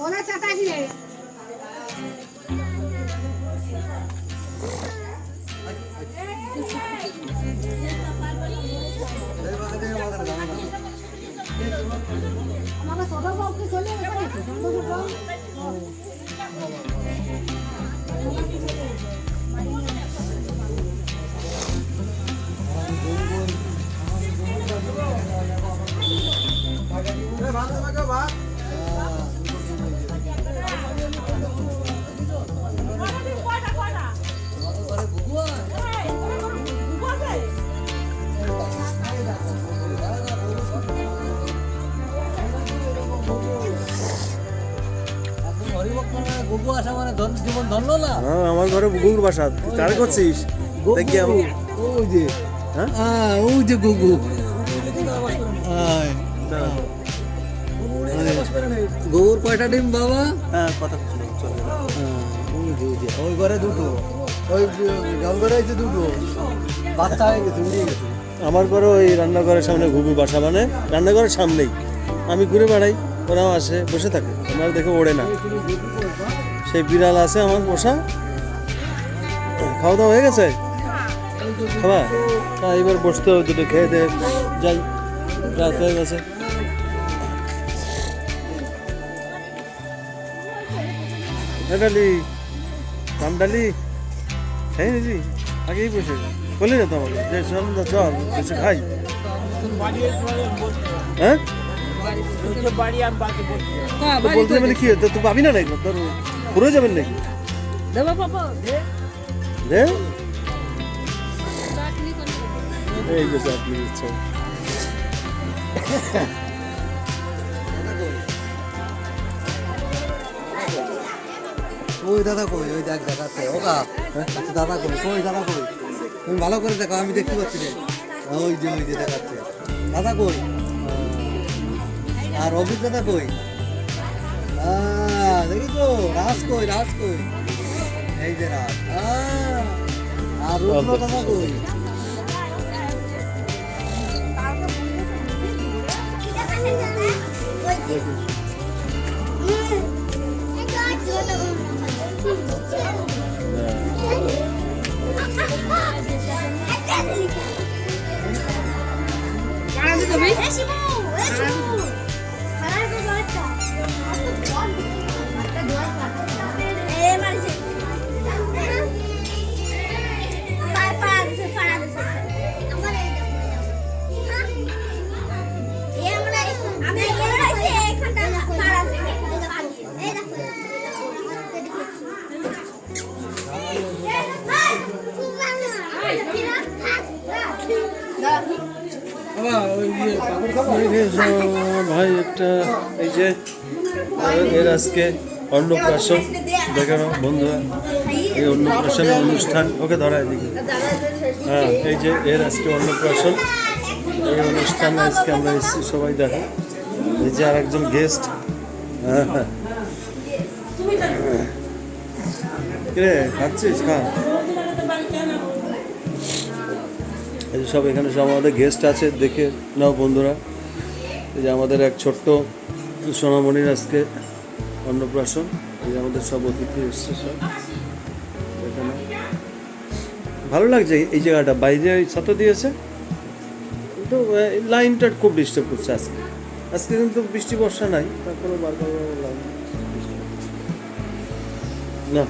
ওনা চাটা দিয়ে আমাকে সদর বাবুকে চলে গেছে আমার ঘরে গুগুর বাসা কার করছিস দেখি ওই যে ওই যে গুগু গুগুর কয়টা ডিম বাবা? হ্যাঁ কথা ওই ঘরে দুটো, ওই জঙ্গলে হয়েছে দুটো, বাচ্চা হয়ে গেছে, উড়ে গেছে। আমার ঘরে ওই রান্নাঘরের সামনে ঘুঘুর বাসা, মানে রান্নাঘরের সামনেই আমি ঘুরে বেড়াই, ওরাও আসে বসে থাকে, আমার দেখে ওড়ে না। সেই বিড়াল আছে আমার পোষা। খাওয়া দাওয়া হয়ে গেছে? খাবা? এবার বসতে হবে, দুটো খেয়ে দে যাই, রাত হয়ে গেছে। ডালি ডালি খাই নিজি আগেই বসে বলে যেত আমাকে যে চল চল বসে খাই। হ্যাঁ বলতে মানে কি তো পাবি না নাকি, তোর পুরো যাবেন নাকি? দে এই যে আপনি ইচ্ছা ওই দাদা কই, ওই দেখ দেখাচ্ছে ওকা দাদা কই, কই দাদা কই, তুমি ভালো করে দেখো, আমি দেখতে পাচ্ছি না। ওই যে দেখাচ্ছে দাদা কই, আর অভিক দাদা কই, দেখি তো রাজ কই, রাজ কই, এই যে রাজ, আর রুদ্র দাদা কই, ভাই একটা এই যে এর আজকে অন্নপ্রাশন দেখানো বন্ধুরা, এই অন্নপ্রাশনের অনুষ্ঠান, ওকে ধরা এদিকে। হ্যাঁ এই যে এর আজকে অন্নপ্রাশন, এই অনুষ্ঠানে আজকে আমরা এসেছি সবাই দেখা। এই যে আর একজন গেস্ট, হ্যাঁ হ্যাঁ রে খাচ্ছিস খা। এই যে সব এখানে সব আমাদের গেস্ট আছে, দেখে নাও বন্ধুরা। এই যে আমাদের এক ছোট্ট সোনামণির আজকে অন্নপ্রাশন, এই যে আমাদের সব অতিথি এসছে সব এখানে। ভালো লাগছে এই জায়গাটা, বাইরে ছাতা দিয়েছে কিন্তু লাইনটা খুব ডিস্টার্ব করছে আজকে। আজকে কিন্তু বৃষ্টি বর্ষা নাই, তারপরে বারবার লাইন না।